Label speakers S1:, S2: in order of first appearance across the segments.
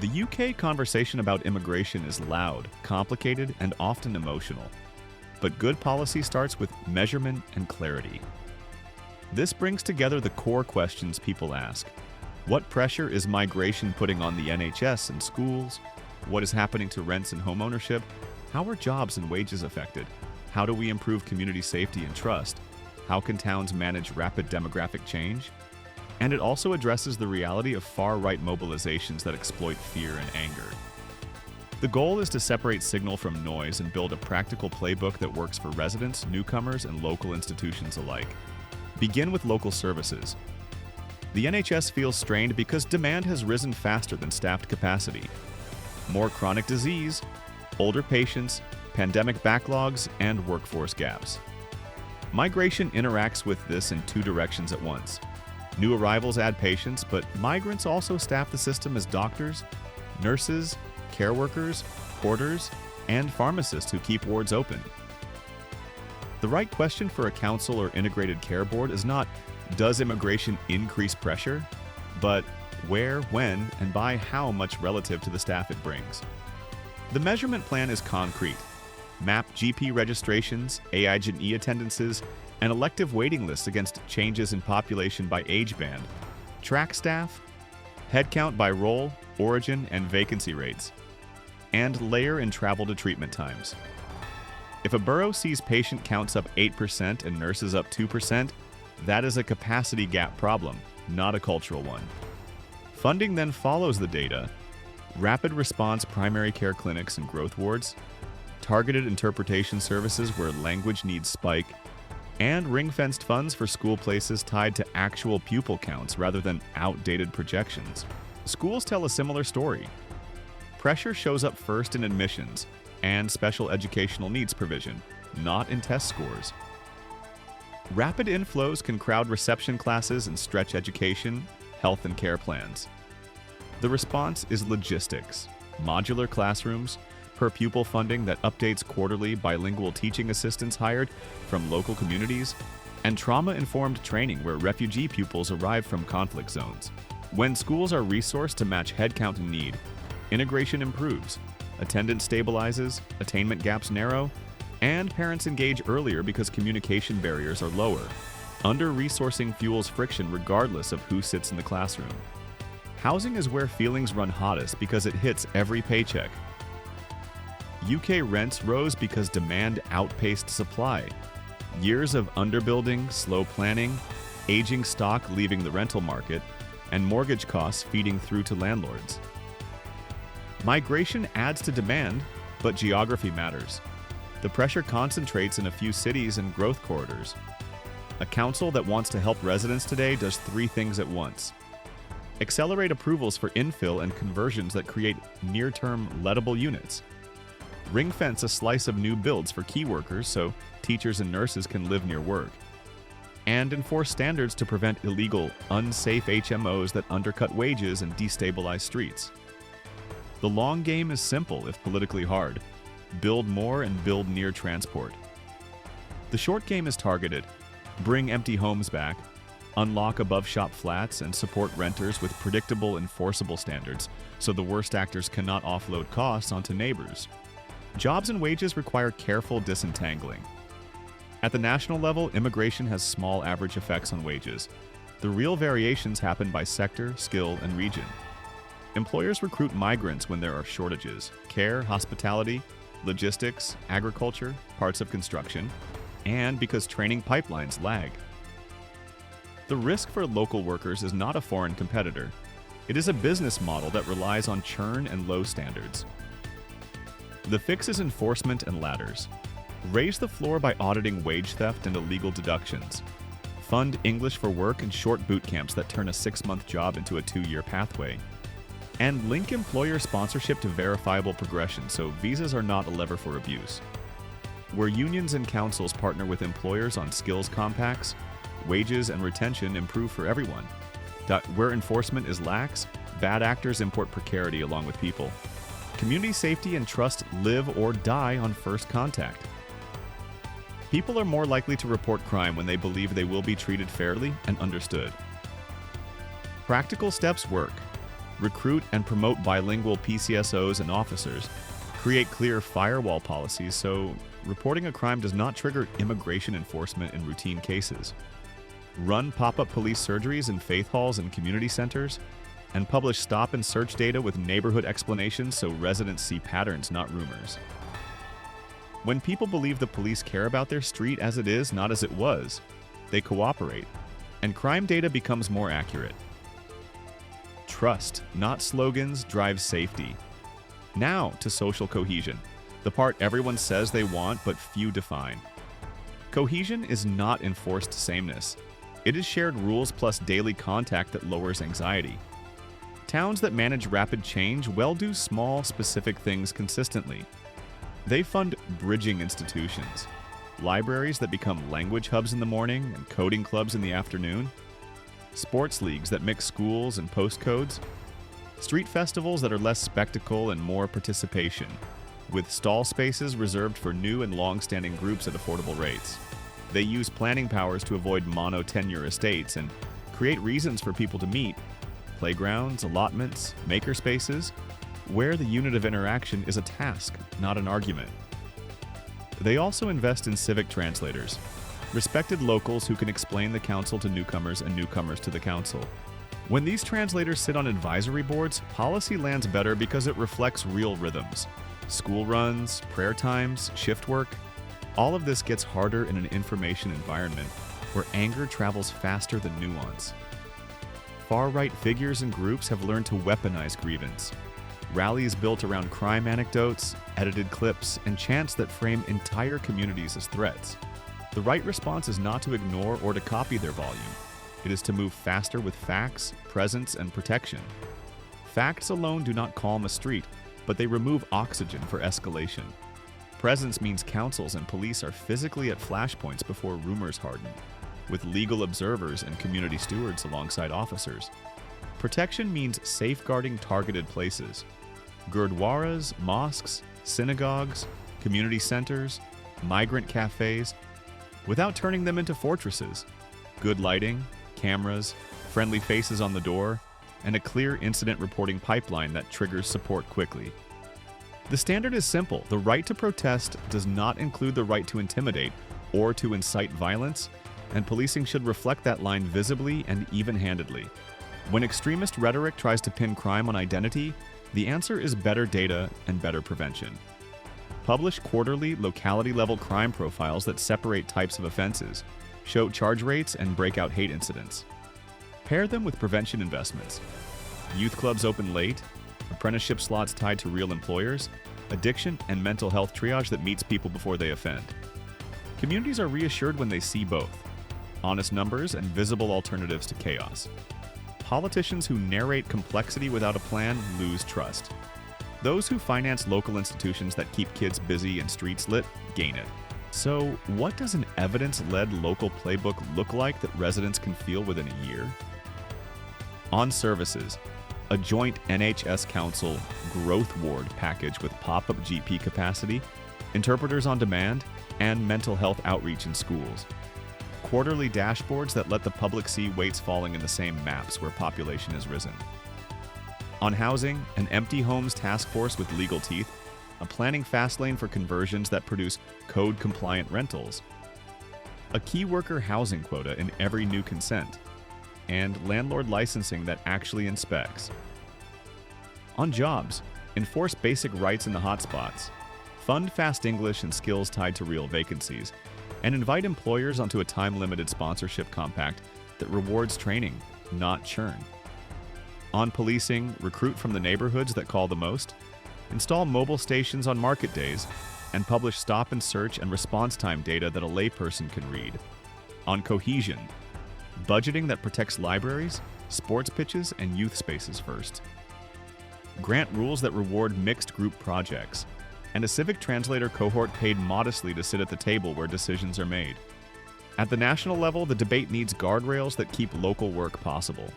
S1: The UK conversation about immigration is loud, complicated, and often emotional. But good policy starts with measurement and clarity. This brings together the core questions people ask. What pressure is migration putting on the NHS and schools? What is happening to rents and homeownership? How are jobs and wages affected? How do we improve community safety and trust? How can towns manage rapid demographic change? And it also addresses the reality of far-right mobilizations that exploit fear and anger. The goal is to separate signal from noise and build a practical playbook that works for residents, newcomers, and local institutions alike. Begin with local services. The NHS feels strained because demand has risen faster than staffed capacity. More chronic disease, older patients, pandemic backlogs, and workforce gaps. Migration interacts with this in two directions at once. New arrivals add patients, but migrants also staff the system as doctors, nurses, care workers, porters, and pharmacists who keep wards open. The right question for a council or integrated care board is not, does immigration increase pressure? But where, when, and by how much relative to the staff it brings. The measurement plan is concrete. Map GP registrations, AIGE attendances, and elective waiting lists against changes in population by age band, track staff, headcount by role, origin, and vacancy rates, and layer in travel to treatment times. If a borough sees patient counts up 8% and nurses up 2%, that is a capacity gap problem, not a cultural one. Funding then follows the data. Rapid response primary care clinics and growth wards, targeted interpretation services where language needs spike, and ring-fenced funds for school places tied to actual pupil counts rather than outdated projections. Schools tell a similar story. Pressure shows up first in admissions and special educational needs provision, not in test scores. Rapid inflows can crowd reception classes and stretch education, health and care plans. The response is logistics, modular classrooms, per pupil funding that updates quarterly bilingual teaching assistants hired from local communities, and trauma-informed training where refugee pupils arrive from conflict zones. When schools are resourced to match headcount and need, integration improves, attendance stabilizes, attainment gaps narrow, and parents engage earlier because communication barriers are lower. Under-resourcing fuels friction regardless of who sits in the classroom. Housing is where feelings run hottest because it hits every paycheck. UK rents rose because demand outpaced supply. Years of underbuilding, slow planning, aging stock leaving the rental market, and mortgage costs feeding through to landlords. Migration adds to demand, but geography matters. The pressure concentrates in a few cities and growth corridors. A council that wants to help residents today does three things at once. Accelerate approvals for infill and conversions that create near-term lettable units. Ring-fence a slice of new builds for key workers so teachers and nurses can live near work. And enforce standards to prevent illegal, unsafe HMOs that undercut wages and destabilize streets. The long game is simple if politically hard. Build more and build near transport. The short game is targeted. Bring empty homes back, unlock above-shop flats, and support renters with predictable, enforceable standards so the worst actors cannot offload costs onto neighbors. Jobs and wages require careful disentangling. At the national level, immigration has small average effects on wages. The real variations happen by sector, skill, and region. Employers recruit migrants when there are shortages: care, hospitality, logistics, agriculture, parts of construction, and because training pipelines lag. The risk for local workers is not a foreign competitor. It is a business model that relies on churn and low standards. The fix is enforcement and ladders. Raise the floor by auditing wage theft and illegal deductions. Fund English for work and short boot camps that turn a 6-month job into a 2-year pathway. And link employer sponsorship to verifiable progression so visas are not a lever for abuse. Where unions and councils partner with employers on skills compacts, wages and retention improve for everyone. Where enforcement is lax, bad actors import precarity along with people. Community safety and trust live or die on first contact. People are more likely to report crime when they believe they will be treated fairly and understood. Practical steps work. recruit and promote bilingual PCSOs and officers, create clear firewall policies so reporting a crime does not trigger immigration enforcement in routine cases, run pop-up police surgeries in faith halls and community centers, and publish stop and search data with neighborhood explanations so residents see patterns, not rumors. When people believe the police care about their street as it is, not as it was, they cooperate, and crime data becomes more accurate. Trust, not slogans, drives safety. Now to social cohesion, the part everyone says they want but few define. Cohesion is not enforced sameness. It is shared rules plus daily contact that lowers anxiety. Towns that manage rapid change well do small, specific things consistently. They fund bridging institutions, libraries that become language hubs in the morning and coding clubs in the afternoon, sports leagues that mix schools and postcodes, street festivals that are less spectacle and more participation, with stall spaces reserved for new and long-standing groups at affordable rates. They use planning powers to avoid mono-tenure estates and create reasons for people to meet, playgrounds, allotments, makerspaces, where the unit of interaction is a task, not an argument. They also invest in civic translators, respected locals who can explain the council to newcomers and newcomers to the council. When these translators sit on advisory boards, policy lands better because it reflects real rhythms. School runs, prayer times, shift work. All of this gets harder in an information environment where anger travels faster than nuance. Far-right figures and groups have learned to weaponize grievance. Rallies built around crime anecdotes, edited clips, and chants that frame entire communities as threats. The right response is not to ignore or to copy their volume. It is to move faster with facts, presence, and protection. Facts alone do not calm a street, but they remove oxygen for escalation. Presence means councils and police are physically at flashpoints before rumors harden, with legal observers and community stewards alongside officers. Protection means safeguarding targeted places. Gurdwaras, mosques, synagogues, community centers, migrant cafes, without turning them into fortresses. Good lighting, cameras, friendly faces on the door, and a clear incident reporting pipeline that triggers support quickly. The standard is simple. The right to protest does not include the right to intimidate or to incite violence, and policing should reflect that line visibly and even-handedly. When extremist rhetoric tries to pin crime on identity, the answer is better data and better prevention. Publish quarterly, locality-level crime profiles that separate types of offenses, show charge rates, and break out hate incidents. Pair them with prevention investments. Youth clubs open late, apprenticeship slots tied to real employers, addiction and mental health triage that meets people before they offend. Communities are reassured when they see both: honest numbers and visible alternatives to chaos. Politicians who narrate complexity without a plan lose trust. Those who finance local institutions that keep kids busy and streets lit gain it. So, what does an evidence-led local playbook look like that residents can feel within a year? On services, a joint NHS Council growth ward package with pop-up GP capacity, interpreters on demand, and mental health outreach in schools. Quarterly dashboards that let the public see weights falling in the same maps where population has risen. On housing, an empty homes task force with legal teeth, a planning fast lane for conversions that produce code-compliant rentals, a key worker housing quota in every new consent, and landlord licensing that actually inspects. On jobs, enforce basic rights in the hotspots, fund fast English and skills tied to real vacancies, and invite employers onto a time-limited sponsorship compact that rewards training, not churn. On policing, recruit from the neighborhoods that call the most, install mobile stations on market days, and publish stop and search and response time data that a layperson can read. On cohesion, budgeting that protects libraries, sports pitches, and youth spaces first. Grant rules that reward mixed group projects, and a civic translator cohort paid modestly to sit at the table where decisions are made. At the national level, the debate needs guardrails that keep local work possible.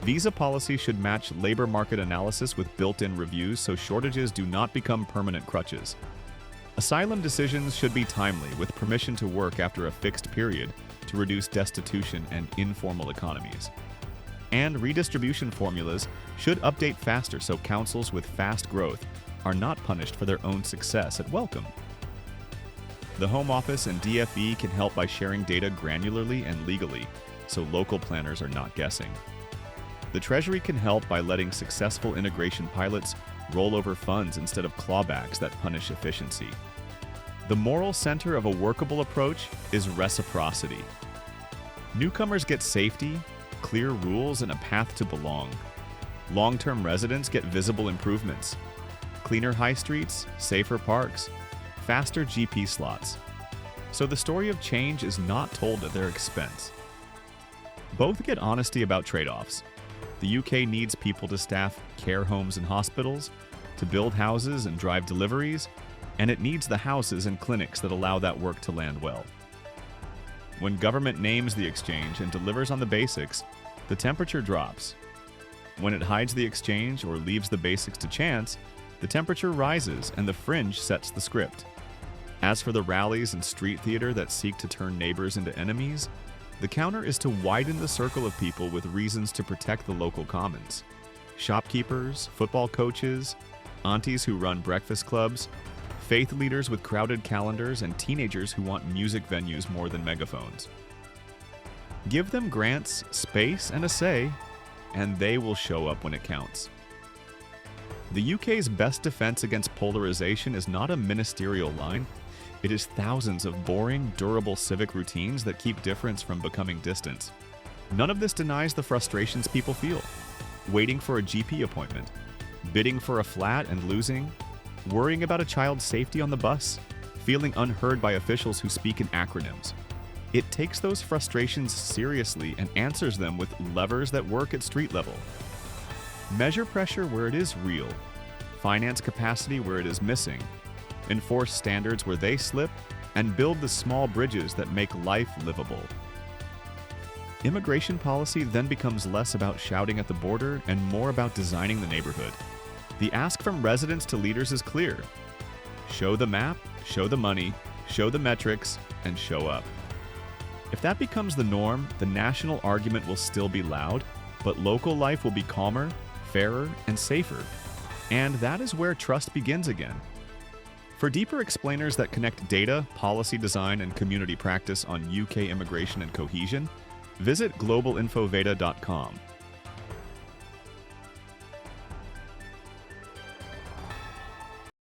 S1: Visa policy should match labor market analysis with built-in reviews so shortages do not become permanent crutches. Asylum decisions should be timely, with permission to work after a fixed period to reduce destitution and informal economies. and redistribution formulas should update faster so councils with fast growth are not punished for their own success at welcome. The Home Office and DFE can help by sharing data granularly and legally, so local planners are not guessing. The Treasury can help by letting successful integration pilots roll over funds instead of clawbacks that punish efficiency. The moral center of a workable approach is reciprocity. Newcomers get safety, clear rules, and a path to belong. Long-term residents get visible improvements. Cleaner high streets, safer parks, faster GP slots. So the story of change is not told at their expense. Both get honesty about trade-offs. The UK needs people to staff care homes and hospitals, to build houses and drive deliveries, and it needs the houses and clinics that allow that work to land well. When government names the exchange and delivers on the basics, the temperature drops. When it hides the exchange or leaves the basics to chance, the temperature rises and the fringe sets the script. As for the rallies and street theater that seek to turn neighbors into enemies, the counter is to widen the circle of people with reasons to protect the local commons. Shopkeepers, football coaches, aunties who run breakfast clubs, faith leaders with crowded calendars, and teenagers who want music venues more than megaphones. Give them grants, space, and a say, and they will show up when it counts. The UK's best defense against polarization is not a ministerial line. It is thousands of boring, durable civic routines that keep difference from becoming distance. None of this denies the frustrations people feel. Waiting for a GP appointment, bidding for a flat and losing, worrying about a child's safety on the bus, feeling unheard by officials who speak in acronyms. It takes those frustrations seriously and answers them with levers that work at street level. Measure pressure where it is real, finance capacity where it is missing, enforce standards where they slip, and build the small bridges that make life livable. Immigration policy then becomes less about shouting at the border and more about designing the neighborhood. The ask from residents to leaders is clear. Show the map, show the money, show the metrics, and show up. If that becomes the norm, the national argument will still be loud, but local life will be calmer, fairer, and safer. And that is where trust begins again. For deeper explainers that connect data, policy design, and community practice on UK immigration and cohesion, visit globalinfoveda.com.